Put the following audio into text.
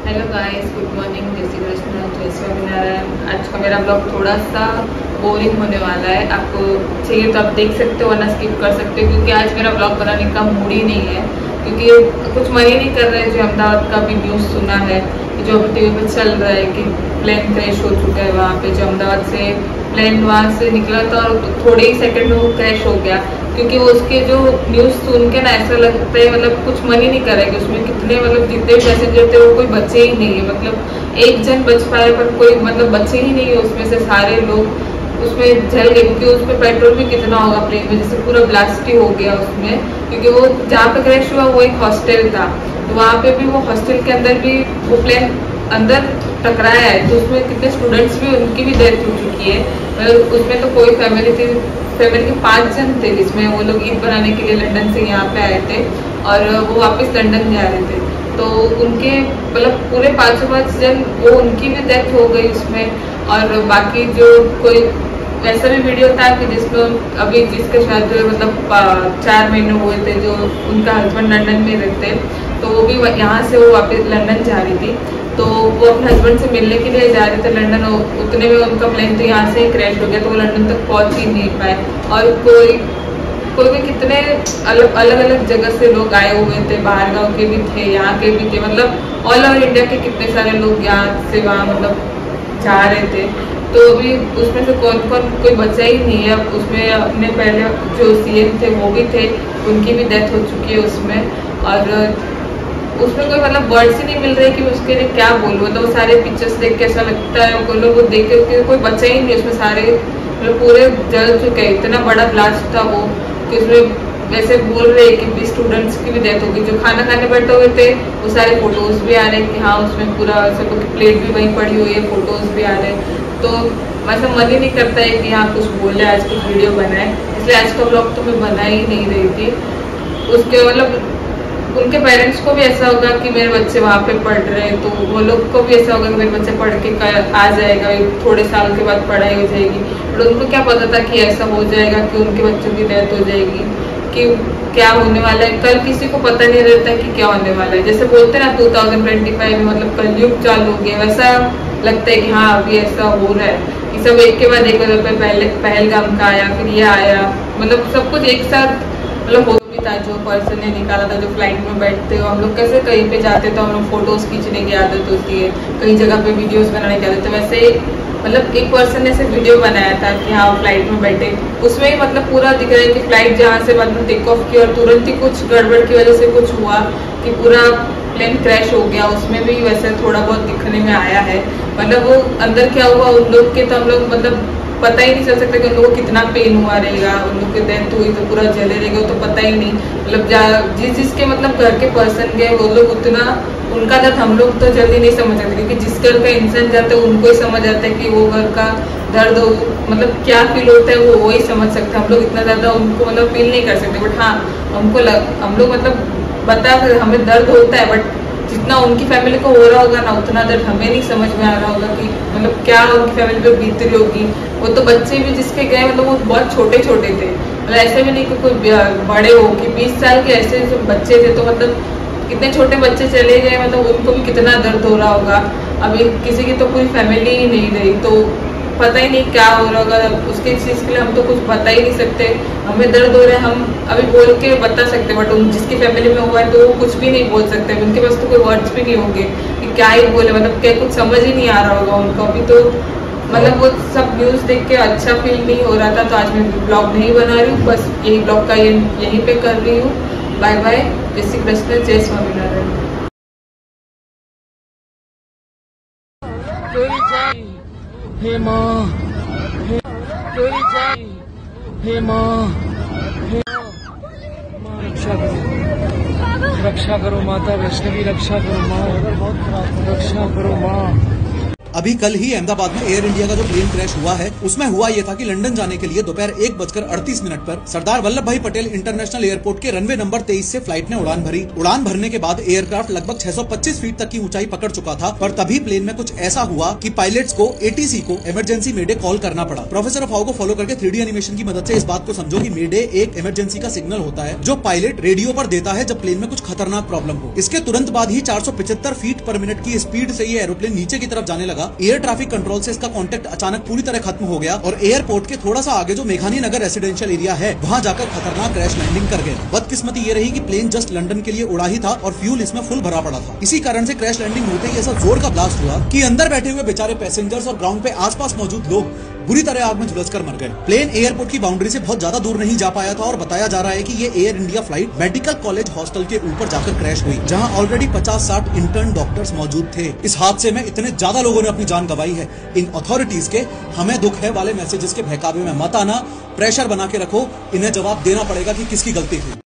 Hello guys, good morning, जय श्री कृष्ण, जय स्वामीनारायण। आज का मेरा ब्लॉग थोड़ा सा बोरिंग होने वाला है। आपको चाहिए तो आप देख सकते हो वरना स्किप कर सकते हो, क्योंकि आज मेरा ब्लॉग बनाने का मूड ही नहीं है। क्योंकि कुछ मन ही नहीं कर रहा है। जो अहमदाबाद का भी न्यूज़ सुना है, जो अभी टीवी पे चल रहा है कि प्लेन क्रैश हो चुका है वहाँ पे। जो अहमदाबाद से प्लेन वहाँ से निकला था और थोड़े ही सेकंड में वो क्रैश हो गया। क्योंकि वो उसके जो न्यूज़ सुन के ना ऐसा लगता है, मतलब कुछ मन ही नहीं कर रहा है कि उसमें कितने, मतलब जितने पैसेंजर थे वो कोई बचे ही नहीं है। मतलब एक जन बच पाए पर कोई मतलब बचे ही नहीं है उसमें से। सारे लोग उसमें जल गए, क्योंकि उसमें पेट्रोल भी कितना होगा प्लेन में, जैसे पूरा ब्लास्ट ही हो गया उसमें। क्योंकि वो जहाँ पे क्रैश हुआ वो एक हॉस्टल था, तो वहाँ पे भी वो हॉस्टल के अंदर भी वो प्लेन अंदर टकराया है। तो उसमें कितने स्टूडेंट्स भी, उनकी भी डेथ हो चुकी है। मतलब उसमें तो कोई फैमिली थी, फैमिली के 5 जन थे, जिसमें वो लोग ईद बनाने के लिए लंदन से यहाँ पे आए थे और वो वापस लंदन जा रहे थे। तो उनके मतलब पूरे 5 जन वो, उनकी भी डेथ हो गई उसमें। और बाकी जो कोई ऐसा भी वीडियो था कि जिसमें अभी जिसके शायद मतलब 4 महीने हुए थे, जो उनका हस्बैंड लंदन में रहते, तो वो भी यहाँ से वो वापस लंदन जा रही थी। तो वो अपने हस्बैंड से मिलने के लिए जा रहे थे लंदन, उतने में उनका प्लेन तो यहाँ से ही क्रैश हो गया, तो वो लंदन तक पहुँच ही नहीं पाए। और कोई भी कितने अलग अलग जगह से लोग आए हुए थे, बाहर गाँव के भी थे, यहाँ के भी थे, मतलब ऑल ओवर इंडिया के कितने सारे लोग यहाँ से वहाँ मतलब जा रहे थे। तो अभी उसमें से कौन कोई बचा ही नहीं है। अब उसमें अपने पहले जो सीएम थे वो भी थे, उनकी भी डेथ हो चुकी है उसमें। और उसमें कोई मतलब वर्ड्स ही नहीं मिल रहे कि उसके लिए क्या बोलूँ। मतलब वो सारे पिक्चर्स देख के ऐसा लगता है, कोई लोग वो देख के कोई बचा ही नहीं उसमें। सारे मतलब पूरे जल चुके हैं, इतना बड़ा ब्लास्ट था वो कि उसमें वैसे बोल रहे कि 20 स्टूडेंट्स की भी डेथ होगी। जो खाना खाने बैठे हुए थे वो सारे फोटोज भी आ रहे हैं कि हाँ उसमें पूरा सबको की प्लेट भी वहीं पड़ी हुई है, फोटोज भी आ रहे हैं। तो वैसे मन ही नहीं करता है कि हाँ कुछ बोले, आज कुछ वीडियो बनाए, इसलिए आज का ब्लॉग तो मैं बना ही नहीं रही थी। उसके मतलब उनके पेरेंट्स को भी ऐसा होगा कि मेरे बच्चे वहाँ पे पढ़ रहे हैं, तो वो लोग को भी ऐसा होगा कि मेरे बच्चे पढ़ के आ जाएगा, थोड़े साल के बाद पढ़ाई हो जाएगी। पर उनको क्या पता था कि ऐसा हो जाएगा, कि उनके बच्चों की डेथ हो जाएगी, कि क्या होने वाला है। कल किसी को पता नहीं रहता कि क्या होने वाला है। जैसे बोलते ना 2025 में मतलब कलयुग चालू हो गया, वैसा लगता है कि हाँ अभी ऐसा हो रहा है कि सब एक के बाद एक, पहले पहलगाम का आया, फिर ये आया, मतलब सब कुछ एक साथ मतलब हो भी था। जो पर्सन ने निकाला था, जो फ्लाइट में बैठते हो हम लोग, कैसे कहीं पे जाते तो हम लोग फोटोज खींचने की आदत होती है, कई जगह पे वीडियोस बनाने की आदत है। वैसे मतलब एक पर्सन ने सिर्फ वीडियो बनाया था कि हाँ फ्लाइट में बैठे, उसमें ही मतलब पूरा दिख रहा है कि फ्लाइट जहाँ से मतलब टेक ऑफ की और तुरंत ही कुछ गड़बड़ की वजह से कुछ हुआ कि पूरा प्लेन क्रैश हो गया। उसमें भी वैसे थोड़ा बहुत दिखने में आया है। मतलब वो अंदर क्या हुआ उन लोग के, तो हम लोग मतलब पता ही नहीं चल सकता कि उन लोगों को कितना पेन हुआ रहेगा। उन लोग की डेथ हुई तो पूरा जले रहेगा, तो पता ही नहीं। मतलब जिसके मतलब घर के पर्सन गए वो लोग उतना, उनका दर्द हम लोग तो जल्दी नहीं समझ सकते, क्योंकि जिस घर का इंसान जाता है उनको ही समझ आता है कि वो घर का दर्द मतलब क्या फील होता है, वो ही समझ सकते हैं। हम लोग इतना ज़्यादा उनको मतलब फील नहीं कर सकते। बट हाँ हम लोग मतलब बता सकते, हमें दर्द होता है, बट जितना उनकी फैमिली को हो रहा होगा ना, उतना दर्द हमें नहीं समझ में आ रहा होगा कि मतलब क्या उनकी फैमिली पे बीत रही होगी। वो तो बच्चे भी जिसके गए मतलब वो बहुत छोटे छोटे थे, मतलब ऐसे भी नहीं कि कोई बड़े हो कि 20 साल के ऐसे जो बच्चे थे। तो मतलब कितने छोटे बच्चे चले गए, मतलब उनको भी कितना दर्द हो रहा होगा। अभी किसी की तो पूरी फैमिली ही नहीं रही, तो पता ही नहीं क्या हो रहा होगा उसके चीज़ के लिए। हम तो कुछ बता ही नहीं सकते। हमें दर्द हो रहा है हम अभी बोल के बता सकते, बट उन जिसकी फैमिली में हुआ है तो वो कुछ भी नहीं बोल सकते। उनके पास तो कोई वर्ड्स भी नहीं होंगे कि क्या ही बोले, मतलब क्या कुछ समझ ही नहीं आ रहा होगा उनको अभी। तो मतलब वो सब न्यूज़ देख के अच्छा फील नहीं हो रहा था, तो आज मैं ब्लॉग नहीं बना रही हूँ। बस यही ब्लॉग का यहीं पे कर रही हूँ। बाय बाय, जय श्री कृष्ण, जय स्वामीनारायण। हे माँ, तेरी जय, हे माँ, हे माँ, रक्षा करो माता वैष्णवी, रक्षा करो माँ, रक्षा करो माँ। अभी कल ही अहमदाबाद में एयर इंडिया का जो प्लेन क्रैश हुआ है उसमें हुआ ये था कि लंदन जाने के लिए दोपहर 1:38 पर सरदार वल्लभ भाई पटेल इंटरनेशनल एयरपोर्ट के रनवे नंबर 23 से फ्लाइट ने उड़ान भरी। उड़ान भरने के बाद एयरक्राफ्ट लगभग 625 फीट तक की ऊंचाई पकड़ चुका था, पर तभी प्लेन में कुछ ऐसा हुआ कि पायलट्स को ATC को इमरजेंसी मेडे कॉल करना पड़ा। प्रोफेसर फाओ को फॉलो करके 3D एनिमेशन की मदद से इस बात को समझो कि मेडे एक इमरजेंसी का सिग्नल होता है जो पायलट रेडियो पर देता है जब प्लेन में कुछ खतरनाक प्रॉब्लम हो। इसके तुरंत बाद ही 475 फीट पर मिनट की स्पीड से ये एरोप्लेन नीचे की तरफ जाने लगा। एयर ट्रैफिक कंट्रोल से इसका कांटेक्ट अचानक पूरी तरह खत्म हो गया और एयरपोर्ट के थोड़ा सा आगे जो मेघानी नगर रेसिडेंशियल एरिया है वहां जाकर खतरनाक क्रैश लैंडिंग कर गया। बदकिस्मती ये रही कि प्लेन जस्ट लंदन के लिए उड़ा ही था और फ्यूल इसमें फुल भरा पड़ा था। इसी कारण से क्रैश लैंडिंग होते ही ऐसा जोर का ब्लास्ट हुआ कि अंदर बैठे हुए बेचारे पैसेंजर्स और ग्राउंड पे आसपास मौजूद लोग बुरी तरह आग में झुलसकर मर गए। प्लेन एयरपोर्ट की बाउंड्री से बहुत ज्यादा दूर नहीं जा पाया था और बताया जा रहा है कि ये air India flight medical college hostel के ऊपर जाकर क्रैश हुई, जहां ऑलरेडी 50-60 इंटर्न डॉक्टर्स मौजूद थे। इस हादसे में इतने ज्यादा लोगों ने अपनी जान गंवाई है। इन अथॉरिटीज के हमें दुख है वाले मैसेजेस के बहकावे में मत आना, प्रेशर बना के रखो, इन्हें जवाब देना पड़ेगा कि किसकी गलती थी।